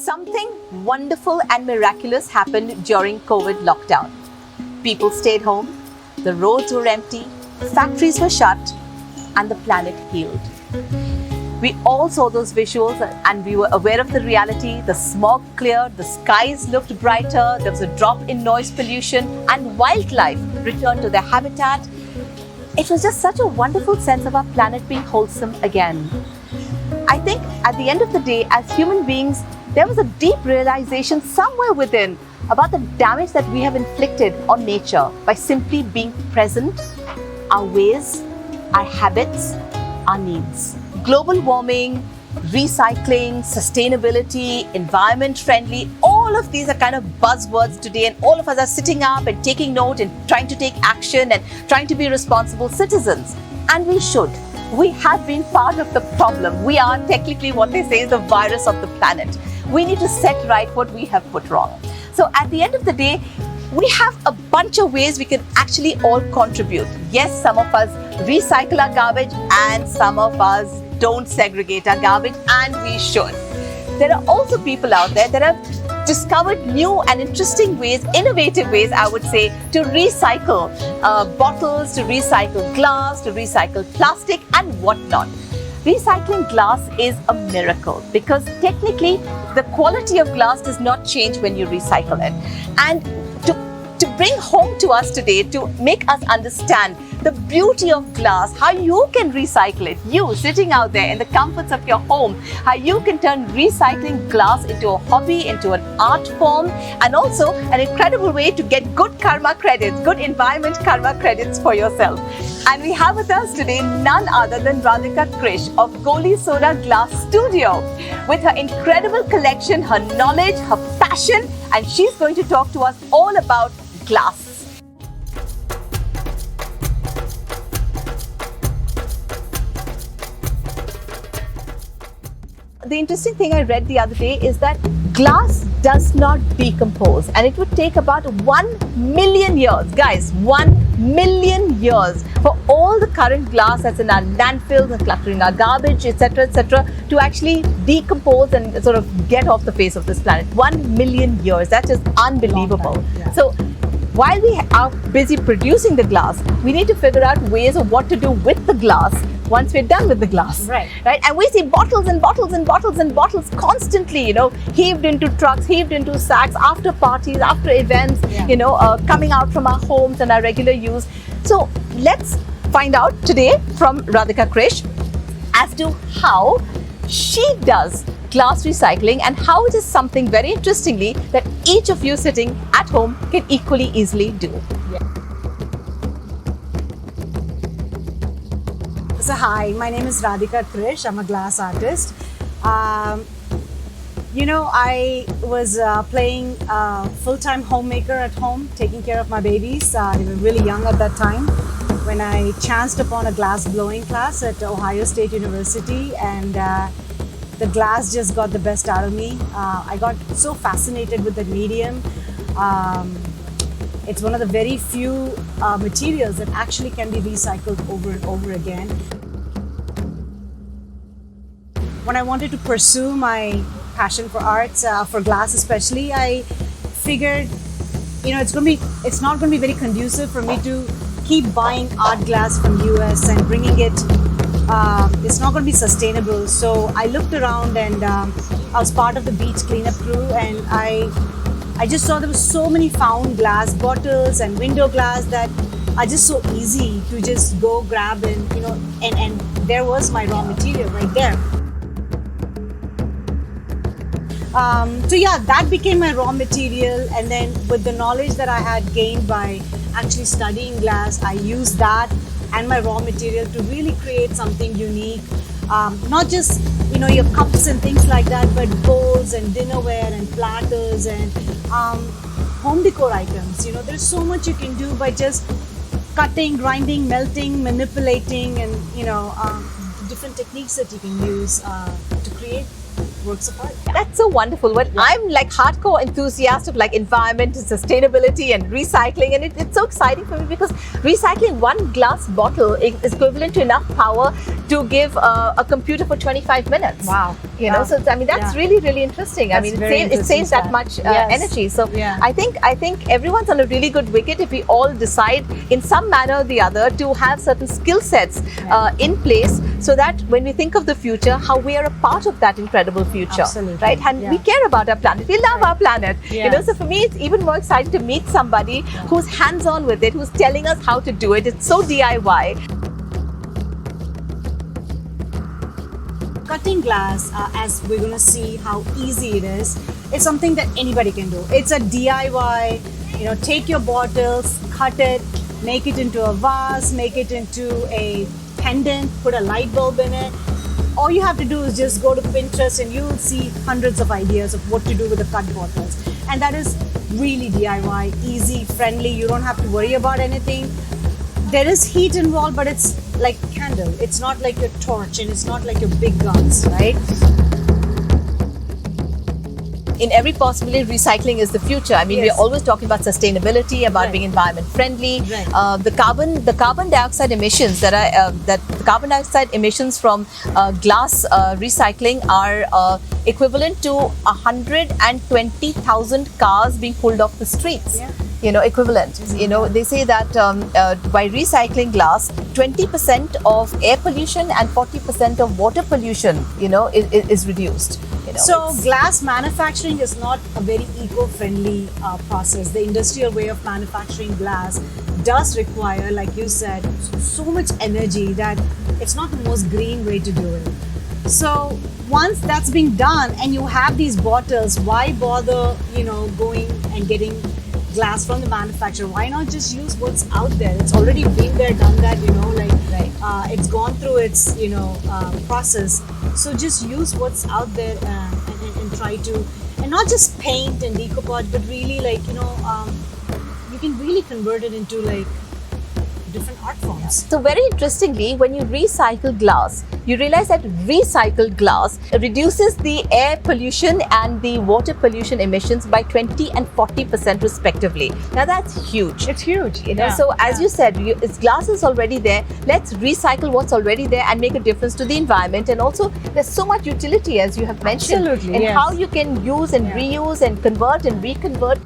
Something wonderful and miraculous happened during COVID lockdown. People stayed home, the roads were empty, factories were shut, and the planet healed. We all saw those visuals and we were aware of the reality. The smog cleared, the skies looked brighter, there was a drop in noise pollution, and wildlife returned to their habitat. It was just such a wonderful sense of our planet being wholesome again. I think at the end of the day, as human beings, there was a deep realization somewhere within about the damage that we have inflicted on nature by simply being present, our ways, our habits, our needs. Global warming, recycling, sustainability, environment friendly, all of these are kind of buzzwords today, and all of us are sitting up and taking note and trying to take action and trying to be responsible citizens. And we should. We have been part of the problem. We are technically what they say is the virus of the planet. We need to set right what we have put wrong. So at the end of the day, we have a bunch of ways we can actually all contribute. Yes, some of us recycle our garbage and some of us don't segregate our garbage, and we should. There are also people out there that have discovered new and interesting ways, innovative ways, I would say, to recycle bottles, to recycle glass, to recycle plastic and whatnot. Recycling glass is a miracle because technically the quality of glass does not change when you recycle it. And to bring home to us today, to make us understand the beauty of glass, how you can recycle it, you sitting out there in the comforts of your home, how you can turn recycling glass into a hobby, into an art form, and also an incredible way to get good karma credits, good environment karma credits for yourself. And we have with us today none other than Radhika Krish of Goli Soda Glass Studio with her incredible collection, her knowledge, her passion, and she's going to talk to us all about glass. The interesting thing I read the other day is that glass does not decompose, and it would take about 1 million years, guys, 1 million years for all the current glass that's in our landfills and cluttering our garbage, etc., to actually decompose and sort of get off the face of this planet. 1 million years, that is unbelievable. Yeah. So while we are busy producing the glass, we need to figure out ways of what to do with the glass once we're done with the glass. Right? And we see bottles and bottles and bottles and bottles constantly, heaved into trucks, heaved into sacks, after parties, after events, coming out from our homes and our regular use. So let's find out today from Radhika Krish as to how she does glass recycling and how it is something very interestingly that each of you sitting at home can equally easily do. So hi, my name is Radhika Krish. I'm a glass artist. I was playing full-time homemaker at home, taking care of my babies. They were really young at that time when I chanced upon a glass blowing class at Ohio State University, and the glass just got the best out of me. I got so fascinated with the medium. It's one of the very few materials that actually can be recycled over and over again. When I wanted to pursue my passion for arts, for glass especially, I figured, it's not going to be very conducive for me to keep buying art glass from US and bringing it. It's not going to be sustainable. So I looked around, and I was part of the beach cleanup crew, and I just saw there were so many found glass bottles and window glass that are just so easy to just go grab and there was my raw material right there. That became my raw material, and then with the knowledge that I had gained by actually studying glass, I used that and my raw material to really create something unique. Not just your cups and things like that, but bowls and dinnerware and platters and home decor items. There's so much you can do by just cutting, grinding, melting, manipulating, and different techniques that you can use to create works of art. That's so wonderful. Well, I'm like hardcore enthusiast of like environment and sustainability and recycling, and it's so exciting for me because recycling one glass bottle is equivalent to enough power to give a computer for 25 minutes. Wow. You know, so I mean that's really interesting. That's I mean very it saves that much energy. So I think everyone's on a really good wicket if we all decide in some manner or the other to have certain skill sets in place, so that when we think of the future, how we are a part of that incredible future. Absolutely. Right? And we care about our planet. We love our planet. You know, so for me, it's even more exciting to meet somebody who's hands-on with it, who's telling us how to do it. It's so DIY. Cutting glass, as we're going to see how easy it is, it's something that anybody can do. It's a DIY. You know, take your bottles, cut it, make it into a vase, make it into a pendant, put a light bulb in it. All you have to do is just go to Pinterest and you'll see hundreds of ideas of what to do with the cut bottles. And that is really DIY, easy, friendly. You don't have to worry about anything. There is heat involved, but it's like candle. It's not like your torch and it's not like your big guns, right? In every possibility, recycling is the future. I mean, we're always talking about sustainability, about being environment friendly. The carbon dioxide emissions from glass recycling are equivalent to 120,000 cars being pulled off the streets. You know, equivalent. You know, they say that by recycling glass, 20% of air pollution and 40% of water pollution, you know, is reduced. You know, so glass manufacturing is not a very eco-friendly process. The industrial way of manufacturing glass does require, like you said, so much energy that it's not the most green way to do it. So once that's being done and you have these bottles, why bother, you know, going and getting glass from the manufacturer? Why not just use what's out there? It's already been there, done that, you know, like it's gone through its, you know, process. So just use what's out there and try to, and not just paint and decompose, but really like, you know, you can really convert it into like different art forms. So very interestingly, when you recycle glass, you realize that recycled glass reduces the air pollution and the water pollution emissions by 20 and 40% respectively. Now that's huge. It's huge. You know, so as you said, glass is already there. Let's recycle what's already there and make a difference to the environment. And also, there's so much utility, as you have mentioned, and how you can use and reuse and convert and reconvert.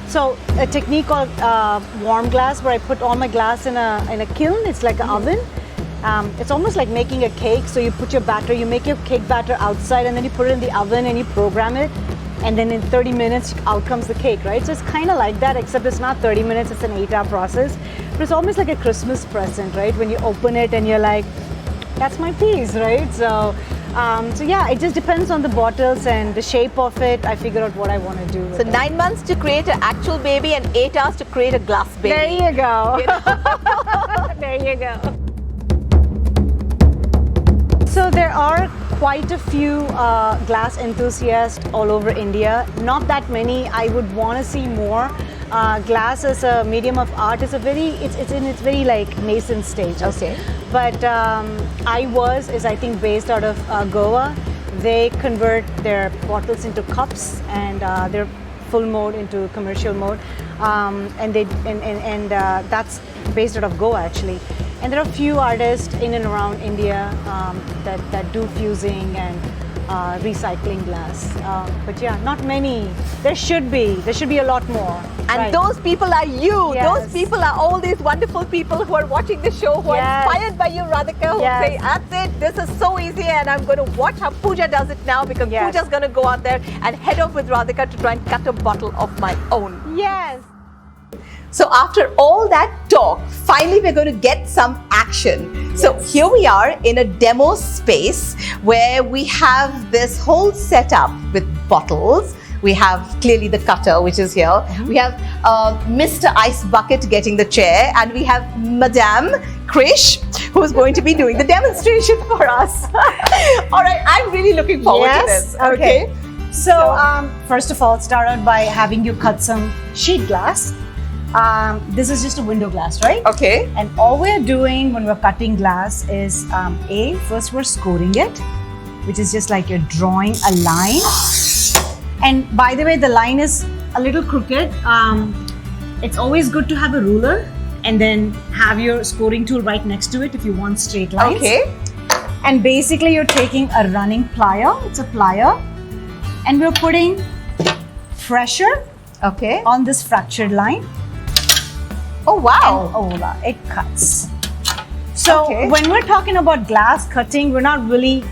So a technique called warm glass, where I put all my glass in a kiln. It's like an oven. It's almost like making a cake. So you put your batter, you make your cake batter outside, and then you put it in the oven and you program it. And then in 30 minutes, out comes the cake, right? So it's kind of like that, except it's not 30 minutes, it's an 8-hour process. But it's almost like a Christmas present, right? When you open it and you're like, that's my piece, right? So yeah, it just depends on the bottles and the shape of it. I figure out what I want to do with it. 9 months to create an actual baby and 8 hours to create a glass baby. There you go. You know? There you go. So there are quite a few glass enthusiasts all over India. Not that many. I would want to see more. Glass as a medium of art is it's in its very like nascent stage. Okay. But I think based out of Goa. They convert their bottles into cups and their full mode into commercial mode, and that's based out of Goa actually. And there are a few artists in and around India that do fusing and recycling glass. But yeah, not many. There should be a lot more. And those people are you. Yes. Those people are all these wonderful people who are watching the show, who are inspired by you, Radhika, who say, that's it, this is so easy, and I'm going to watch how Pooja does it now, because Pooja's going to go out there and head off with Radhika to try and cut a bottle of my own. Yes. So after all that talk, finally we're going to get some action. Yes. So here we are in a demo space where we have this whole setup with bottles. We have clearly the cutter, which is here. Mm-hmm. We have Mr. Ice Bucket getting the chair, and we have Madame Krish, who's going to be doing the demonstration for us. All right, I'm really looking forward to this. Okay. So first of all, start out by having you cut some sheet glass. this is just a window glass, right? Okay. And all we're doing when we're cutting glass is first we're scoring it, which is just like you're drawing a line. And by the way, the line is a little crooked. It's always good to have a ruler and then have your scoring tool right next to it if you want straight lines. Okay. And basically you're taking a running plier, it's a plier, and we're putting pressure Okay. on this fractured line. Oh, wow. And voila, it cuts. So Okay. when we're talking about glass cutting, we're not really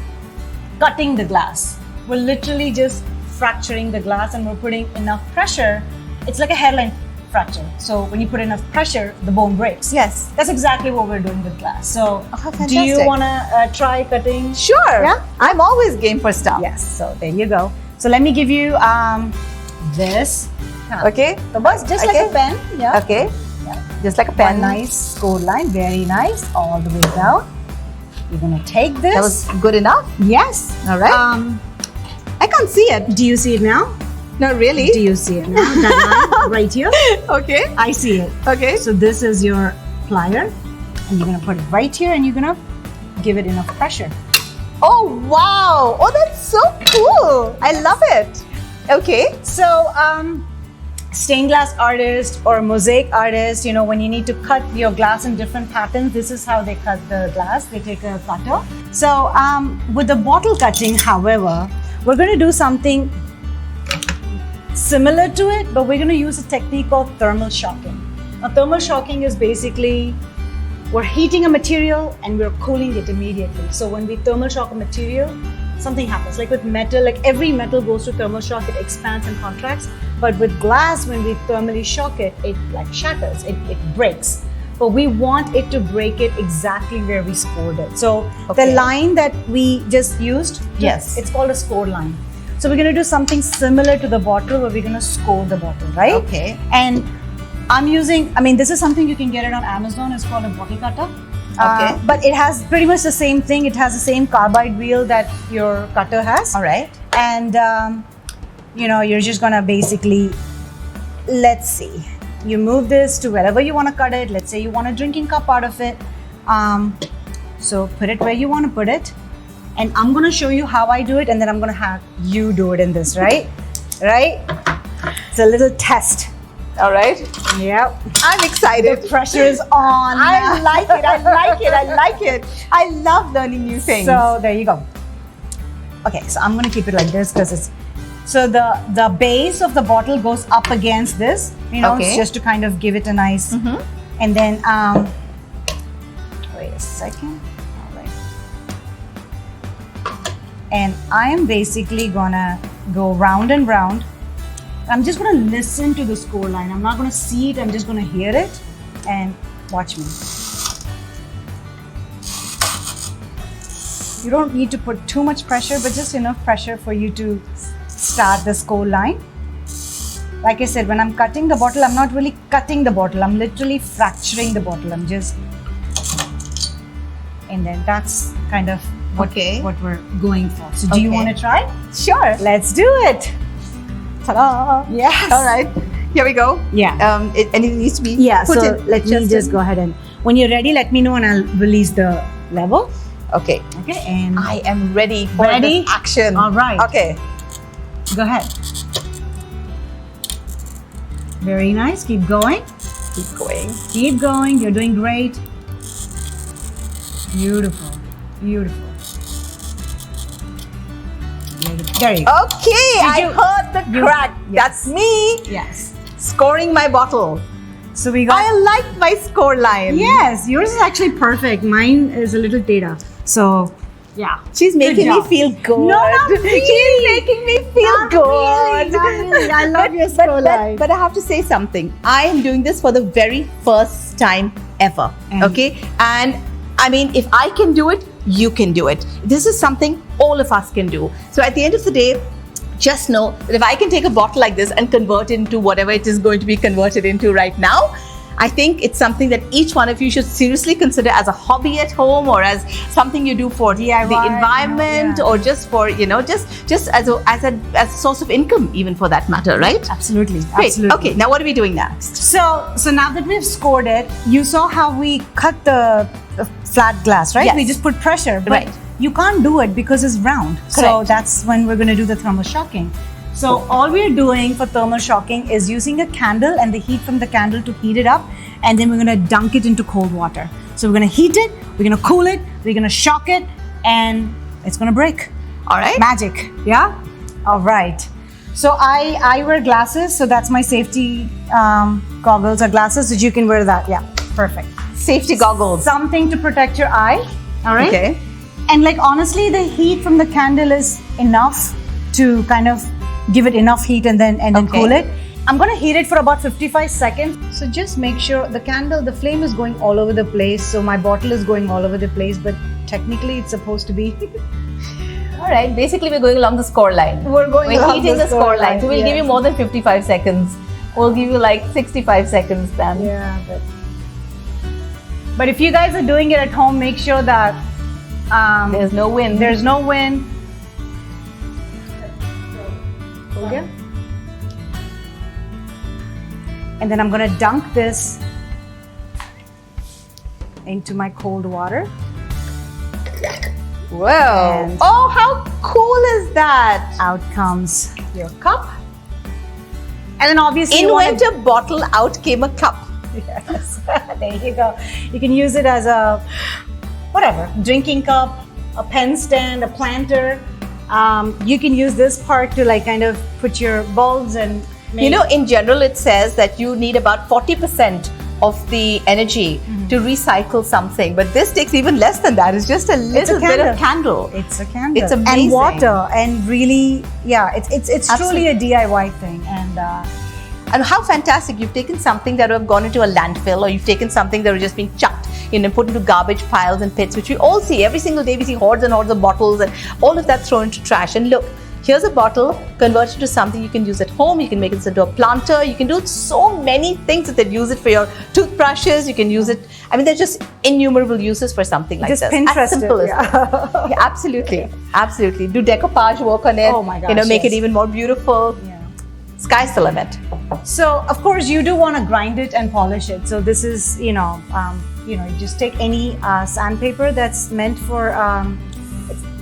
cutting the glass. We're literally just fracturing the glass, and we're putting enough pressure. It's like a hairline fracture. So when you put enough pressure, the bone breaks. Yes. That's exactly what we're doing with glass. So Oh, do you fantastic. want to try cutting? Sure. Yeah? I'm always game for stuff. Yes. So there you go. So let me give you this. Okay. So bus, just like a pen. Yeah. Okay. Yeah. Just like a One pen. nice score line, very nice, all the way down. You're gonna take this. That was good enough. Yes. All right. I can't see it. Do you see it now? Not really. Do you see it now? That line right here. Okay. I see it. Okay. So this is your plier, and you're gonna put it right here, and you're gonna give it enough pressure. Oh, wow. Oh, that's so cool. I love it. Okay. So, stained glass artist or mosaic artist, you know, when you need to cut your glass in different patterns, this is how they cut the glass. They take a cutter. So, with the bottle cutting, however, we're going to do something similar to it, but we're going to use a technique called thermal shocking. Now, thermal shocking is basically we're heating a material and we're cooling it immediately. So when we thermal shock a material, something happens. Like with metal, like every metal goes through thermal shock, it expands and contracts. But with glass, when we thermally shock it, it like shatters, it breaks. But we want it to break it exactly where we scored it. So the line that we just used, Yes. it's called a score line. So we're going to do something similar to the bottle where we're going to score the bottle, right? Okay. And I'm using, this is something you can get it on Amazon. It's called a bottle cutter. Okay. But it has pretty much the same thing. It has the same carbide wheel that your cutter has. All right. And, you're just going to basically, let's see, you move this to wherever you want to cut it. Let's say you want a drinking cup out of it. So put it where you want to put it. And I'm going to show you how I do it. And then I'm going to have you do it in this, right? Right? It's a little test. All right. Yep. I'm excited. The pressure is on. I like it. I like it. I like it. I love learning new things. So there you go. Okay, so I'm gonna keep it like this because it's so the base of the bottle goes up against this, Okay. just to kind of give it a nice. And then wait a second. All right. And I am basically gonna go round and round. I'm just going to listen to the score line. I'm not going to see it. I'm just going to hear it and watch me. You don't need to put too much pressure, but just enough pressure for you to start the score line. Like I said, when I'm cutting the bottle, I'm not really cutting the bottle. I'm literally fracturing the bottle. I'm just... And then that's kind of what we're going for. So do you want to try? Sure. Let's do it. Ta-da! Yes. All right. Here we go. Yeah. And it needs to be So in. let me just go ahead and when you're ready, let me know and I'll release the level. Okay. Okay. And I am ready for Ready? this action. All right. Okay. go ahead. Very nice. Keep going. Keep going. Keep going. You're doing great. Beautiful. Beautiful. There you go. Okay, I heard the crack. Yes. That's me Yes. scoring my bottle. So we got. I like my score line. Yes, yours is actually perfect. Mine is a little data. So, yeah. She's making me job. feel good. No, not really. She's making me feel Not good. really, not really. I love your score line. But I have to say something. I am doing this for the very first time ever. Okay? And I mean, if I can do it, you can do it. This is something all of us can do. So at the end of the day, just know that if I can take a bottle like this and convert it into whatever it is going to be converted into right now, I think it's something that each one of you should seriously consider as a hobby at home, or as something you do for DIY, the environment, or just for, just as a source of income, even for that matter, right? Absolutely. Great. Absolutely. Okay, now what are we doing next? So now that we've scored it, you saw how we cut the flat glass, right? Yes. We just put pressure, but Right. you can't do it because it's round. So Correct. that's when we're going to do the thermal shocking. So all we're doing for thermal shocking is using a candle and the heat from the candle to heat it up, and then we're going to dunk it into cold water. So we're going to heat it, we're going to cool it, we're going to shock it, and it's going to break. All right. Magic, yeah? All right. So I wear glasses, so that's my safety goggles or glasses, so you can wear that. Yeah, perfect. Safety goggles. Something to protect your eye, all right? Okay. And like honestly, the heat from the candle is enough to kind of give it enough heat and then Okay. cool it. I'm gonna heat it for about 55 seconds. So just make sure the flame is going all over the place. So my bottle is going all over the place, but technically it's supposed to be. All right. Basically, we're going along the score line. We're We're heating the score line. So we'll give you yes. more than 55 seconds. We'll give you like 65 seconds then. Yeah, but if you guys are doing it at home, make sure that There's no wind. there's no wind. Okay. And then I'm gonna dunk this into my cold water. Whoa. And- Oh, how cool is that? Out comes your cup. And then obviously In you wanna- went a bottle, out came a cup. Yes, there you go. You can use it as a whatever, drinking cup, a pen stand, a planter. You can use this part to like kind of put your bulbs and You know, in general, it says that you need about 40% of the energy to recycle something, but this takes even less than that. It's just a little bit of candle. It's a candle. It's amazing. And water, and really, yeah, it's truly a DIY thing. And how fantastic, you've taken something that would have gone into a landfill, or you've taken something that would just been chucked and put into garbage piles and pits, which we all see every single day. We see hordes and hordes of bottles and all of that thrown into trash. And look, here's a bottle, convert it to something you can use at home. You can make it into a planter. You can do so many things with it. Use it for your toothbrushes. You can use it. I mean, there's just innumerable uses for something like Just this. Pinterest As simple it, as that. Yeah, absolutely. Absolutely. Do decoupage work on it. Oh my gosh, make it yes. even more beautiful. Yeah. Sky's the limit. So of course you do want to grind it and polish it. So this is, you just take any sandpaper that's meant for.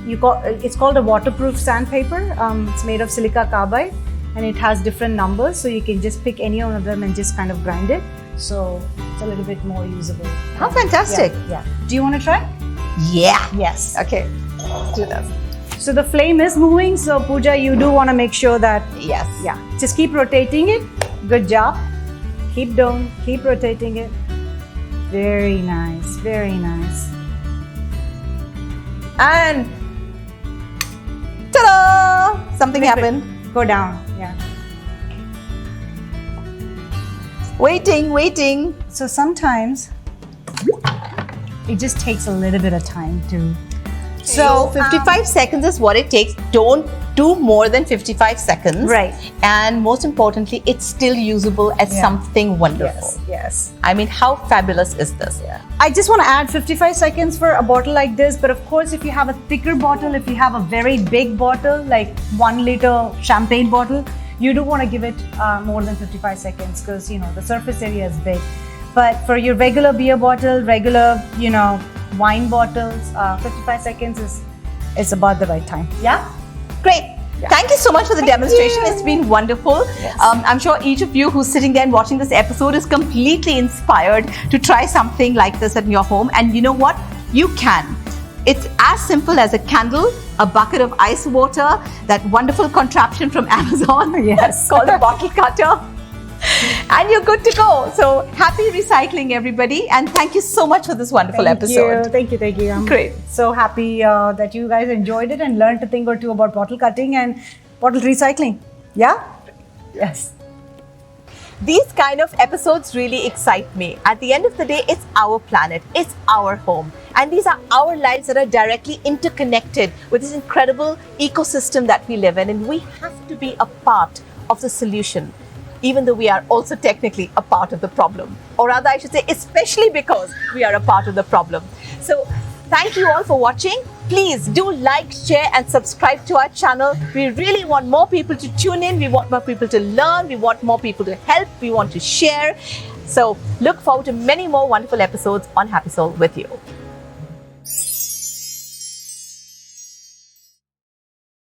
It's called a waterproof sandpaper. It's made of silica carbide, and it has different numbers. So you can just pick any one of them and just kind of grind it. So it's a little bit more usable. How fantastic. Yeah. Do you want to try? Yeah. Yes. Okay. Do that. So the flame is moving. So Pooja, you do want to make sure that. Yes. Yeah. Just keep rotating it. Good job. Keep doing. Keep rotating it. Very nice. Very nice. And ta-da! Something happened. Go down. Yeah. Waiting. So sometimes it just takes a little bit of time to. So 55 seconds is what it takes. Don't do more than 55 seconds. Right. And most importantly, it's still usable as Yeah. something wonderful. Yes. I mean, how fabulous is this? Yeah. I just want to add 55 seconds for a bottle like this. But of course, if you have a thicker bottle, if you have a very big bottle, like 1 liter champagne bottle, you do want to give it more than 55 seconds because, the surface area is big. But for your regular beer bottle, regular, wine bottles, 55 seconds is about the right time. Yeah? Great. Yeah. Thank you so much for the demonstration. you. It's been wonderful. Yes. I'm sure each of you who's sitting there and watching this episode is completely inspired to try something like this in your home. And you know what? You can. It's as simple as a candle, a bucket of ice water, that wonderful contraption from Amazon. Yes. Called a bottle cutter. And you're good to go. So happy recycling, everybody. And thank you so much for this wonderful episode. Thank you. I'm Great. so happy that you guys enjoyed it and learned a thing or two about bottle cutting and bottle recycling. Yeah? Yes. These kind of episodes really excite me. At the end of the day, it's our planet, it's our home. And these are our lives that are directly interconnected with this incredible ecosystem that we live in. And we have to be a part of the solution, even though we are also technically a part of the problem. or rather I should say especially because we are a part of the problem. So thank you all for watching. Please do like, share and subscribe to our channel. We really want more people to tune in. We want more people to learn. We want more people to help. We want to share. So look forward to many more wonderful episodes on Happy Soul with you.